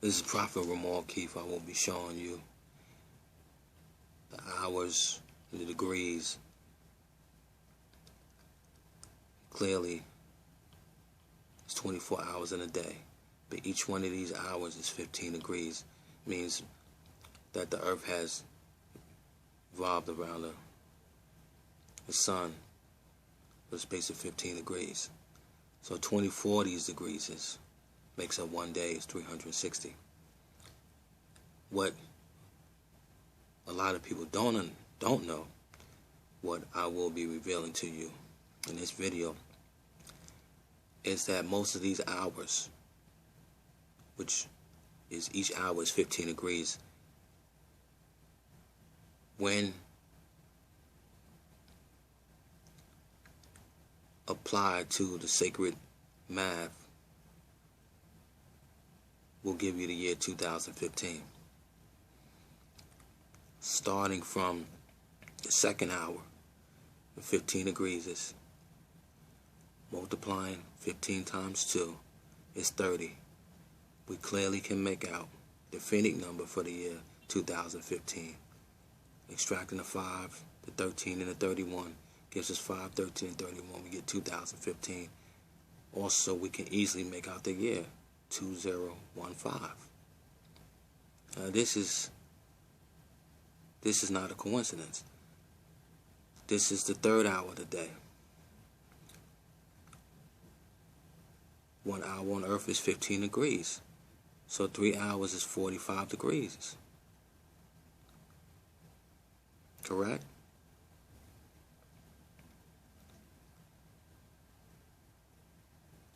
This is Prophet Ramal Keith. I will be showing you the hours and the degrees. Clearly, it's 24 hours in a day, but each one of these hours is 15 degrees. Means that the earth has revolved around the sun for a space of 15 degrees. So 24 of these degrees makes up one day is 360. What a lot of people don't know, what I will be revealing to you in this video, is that most of these hours, which is each hour is 15 degrees, when applied to the sacred math, will give you the year 2015. Starting from the second hour, the 15 degrees is multiplying 15 times 2 is 30. We clearly can make out the Sphenic number for the year 2015. Extracting the 5, the 13, and the 31 gives us 5, 13, and 31. We get 2015. Also, we can easily make out the year 2015. This is not a coincidence. This is the third hour of the day. 1 hour on Earth is 15 degrees. So 3 hours is 45 degrees. Correct?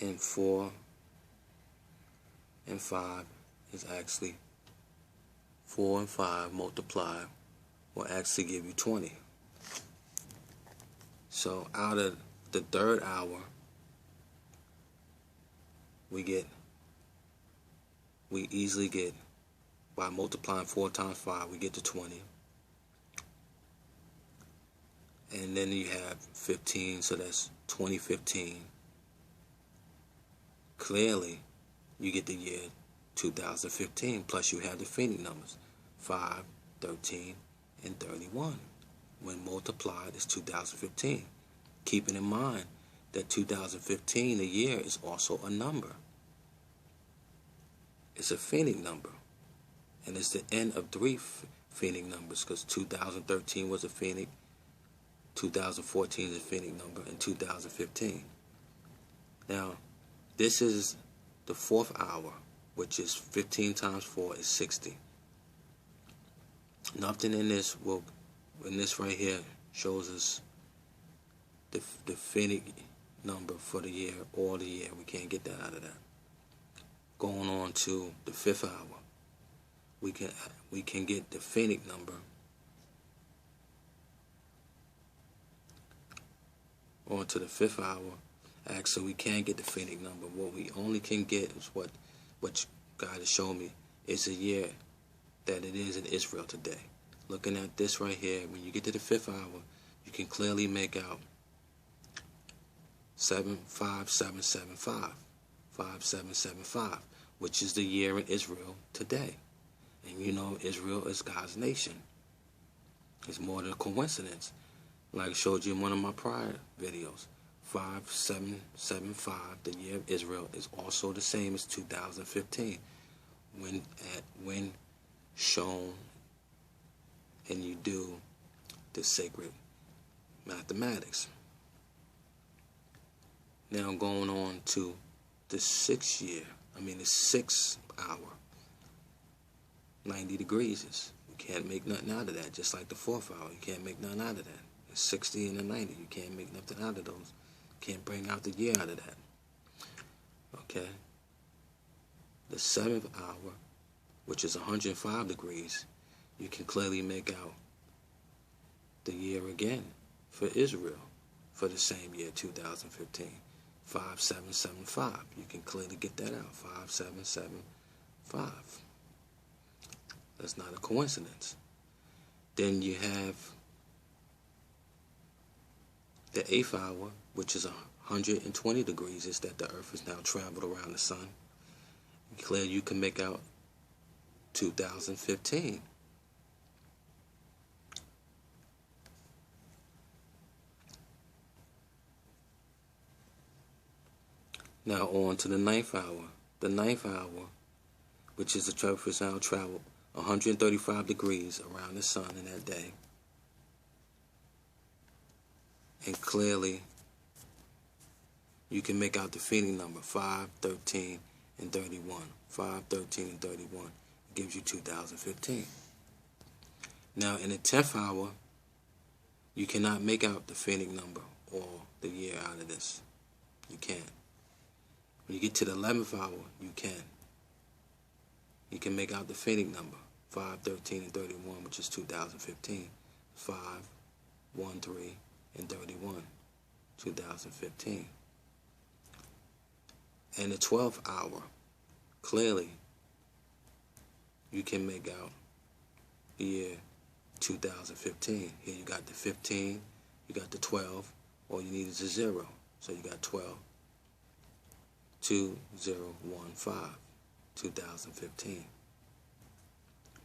And 4 and 5 is actually 4 and 5 multiplied will actually give you 20. So out of the third hour, we easily get, by multiplying 4 times 5, we get to 20. And then you have 15, so that's 2015. Clearly, you get the year 2015, plus you have the Sphenic numbers, 5, 13, and 31. When multiplied, is 2015. Keeping in mind that 2015, the year, is also a number. It's a Sphenic number. And it's the end of 3 Sphenic numbers, because 2013 was a Sphenic, 2014 is a Sphenic number, and 2015. Now, this is the fourth hour, which is 15 times 4 is 60. Nothing in this right here shows us the Sphenic number for the year or the year. We can't get that out of that. Going on to the fifth hour, we can get the Sphenic number on to the fifth hour. Actually, we can't get the Sphenic number. What we only can get is what God has shown me is a year that it is in Israel today. Looking at this right here, when you get to the fifth hour, you can clearly make out 75775, 5775, which is the year in Israel today. And you know Israel is God's nation. It's more than a coincidence. Like I showed you in one of my prior videos, 5775, the year of Israel, is also the same as 2015 when shown and you do the sacred mathematics. Now going on to the sixth hour, 90 degrees is. You can't make nothing out of that, just like the fourth hour. You can't make nothing out of that. The 60 and the 90, you can't make nothing out of those. Can't bring out the year out of that. Okay? The seventh hour, which is 105 degrees, you can clearly make out the year again for Israel for the same year, 2015. 5775. You can clearly get that out. 5775. That's not a coincidence. Then you have the eighth hour, which is 120 degrees, is that the earth has now traveled around the sun. Clearly, you can make out 2015. Now on to the ninth hour. The ninth hour, which is the first hour, traveled 135 degrees around the sun in that day. And clearly, you can make out the Sphenic number 5, 13, and 31. 5, 13, and 31 gives you 2015. Now, in the 10th hour, you cannot make out the Sphenic number or the year out of this. You can't. When you get to the 11th hour, you can. You can make out the Sphenic number 5, 13, and 31, which is 2015. 5, 1, 3, and 31, 2015. And the 12th hour, clearly, you can make out the year 2015. Here you got the 15, you got the 12, all you need is a 0. So you got 12, 2015, 2015.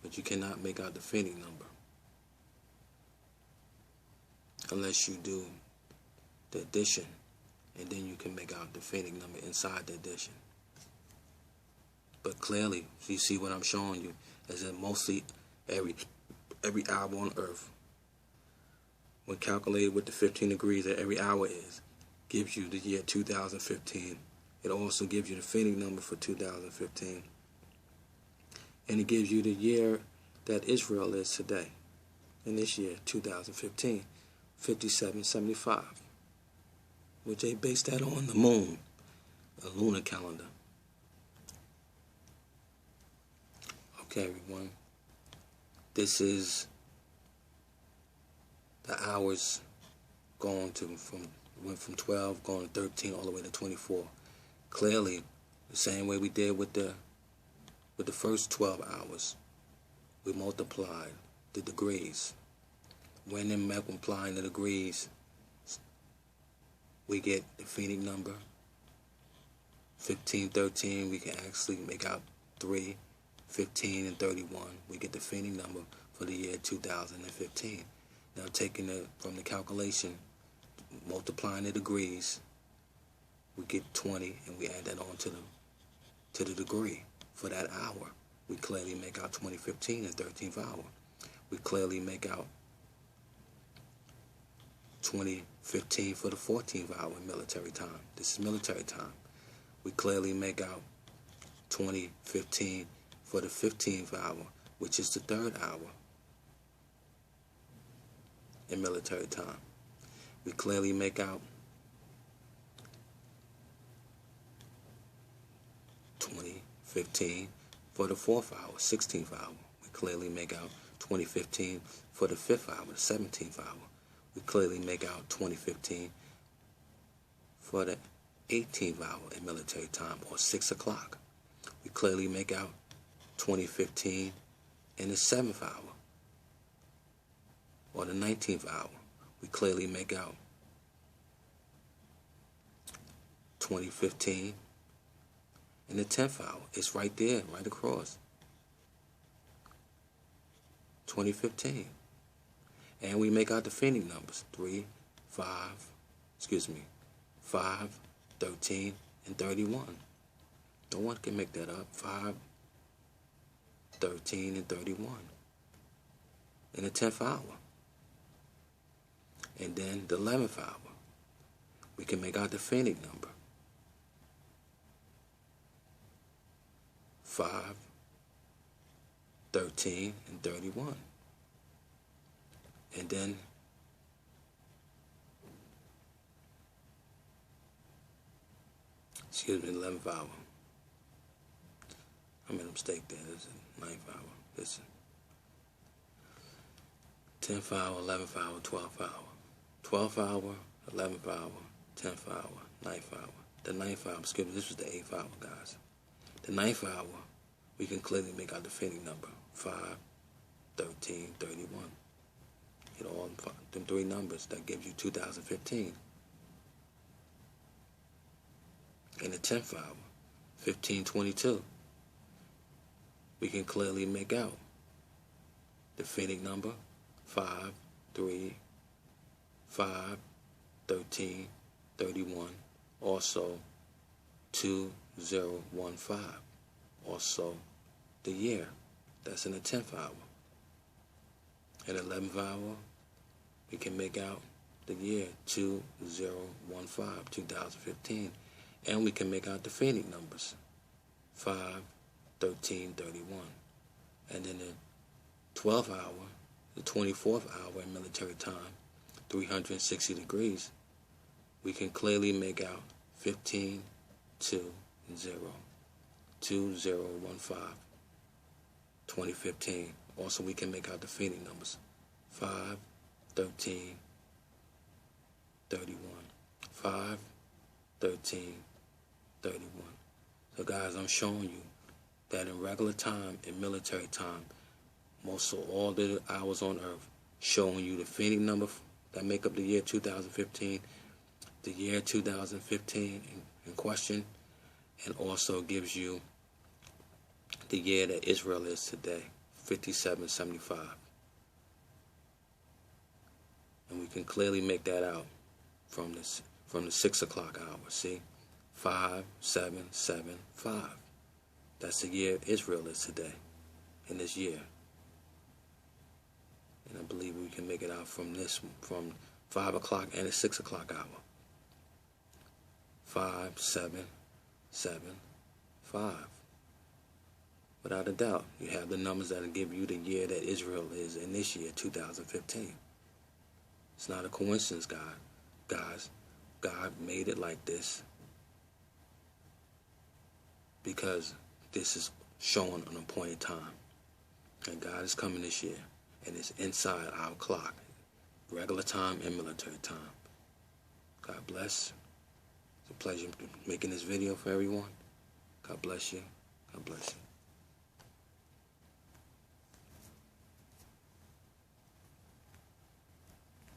But you cannot make out the Sphenic number unless you do the addition, and then you can make out the Sphenic number inside the addition. But clearly, you see what I'm showing you is that mostly every hour on Earth, when calculated with the 15 degrees that every hour is, gives you the year 2015. It also gives you the Sphenic number for 2015. And it gives you the year that Israel is today. In this year, 2015, 5775. Which they based that on the moon, a lunar calendar. Okay, everyone. This is the hours going to went from 12 going to 13 all the way to 24. Clearly, the same way we did with the first 12 hours, we multiplied the degrees. When in multiplying the degrees, we get the Sphenic number 15, 13. We can actually make out 3, 15, and 31. We get the Sphenic number for the year 2015. Now, taking it from the calculation, multiplying the degrees, we get 20, and we add that on to the degree for that hour. We clearly make out 2015 and 13th hour. We clearly make out 2015 for the 14th hour in military time. This is military time. We clearly make out 2015 for the 15th hour, which is the 3rd hour in military time. We clearly make out 2015 for the 4th hour, 16th hour. We clearly make out 2015 for the 5th hour, the 17th hour. We clearly make out 2015 for the 18th hour in military time, or 6 o'clock. We clearly make out 2015 in the 7th hour, or the 19th hour. We clearly make out 2015 in the 10th hour. It's right there, right across. 2015. And we make out the Sphenic numbers. 5, 13, and 31. No one can make that up. 5, 13, and 31. In the 10th hour. And then the 11th hour. We can make out the Sphenic number. 5, 13, and 31. And then the 11th hour. I made a mistake there. This is the 9th hour. Listen. 10th hour, 11th hour, 12th hour. 12th hour, 11th hour, 10th hour, 9th hour. The 9th hour, this was the 8th hour, guys. The 9th hour, we can clearly make out the Sphenic number. 5, 13, 31. Get all them 3 numbers. That gives you 2015. In the 10th hour, 1522. we can clearly make out the Sphenic number 5, 3, 5, 13, 31, also 2015, also the year. That's in the 10th hour. In the 11th hour, we can make out the year 2015, 2015, and we can make out the Sphenic numbers 5, 13, 31. And then the 12th hour, the 24th hour in military time, 360 degrees, we can clearly make out 15, 2, 0, 2015, 2015. Also, we can make out the Sphenic numbers 5, 13, 31. 5, 13, 31. So guys, I'm showing you that in regular time, in military time, most of all the hours on Earth, showing you the Sphenic number that make up the year 2015, the year 2015 in question, and also gives you the year that Israel is today, 5775. And we can clearly make that out from the 6 o'clock hour. See, 5775. That's the year Israel is today, in this year. And I believe we can make it out from 5 o'clock and the 6 o'clock hour. 5775. Without a doubt, you have the numbers that will give you the year that Israel is in this year, 2015. It's not a coincidence, guys. God made it like this because this is showing an appointed time. And God is coming this year, and it's inside our clock, regular time and military time. God bless. It's a pleasure making this video for everyone. God bless you. God bless you.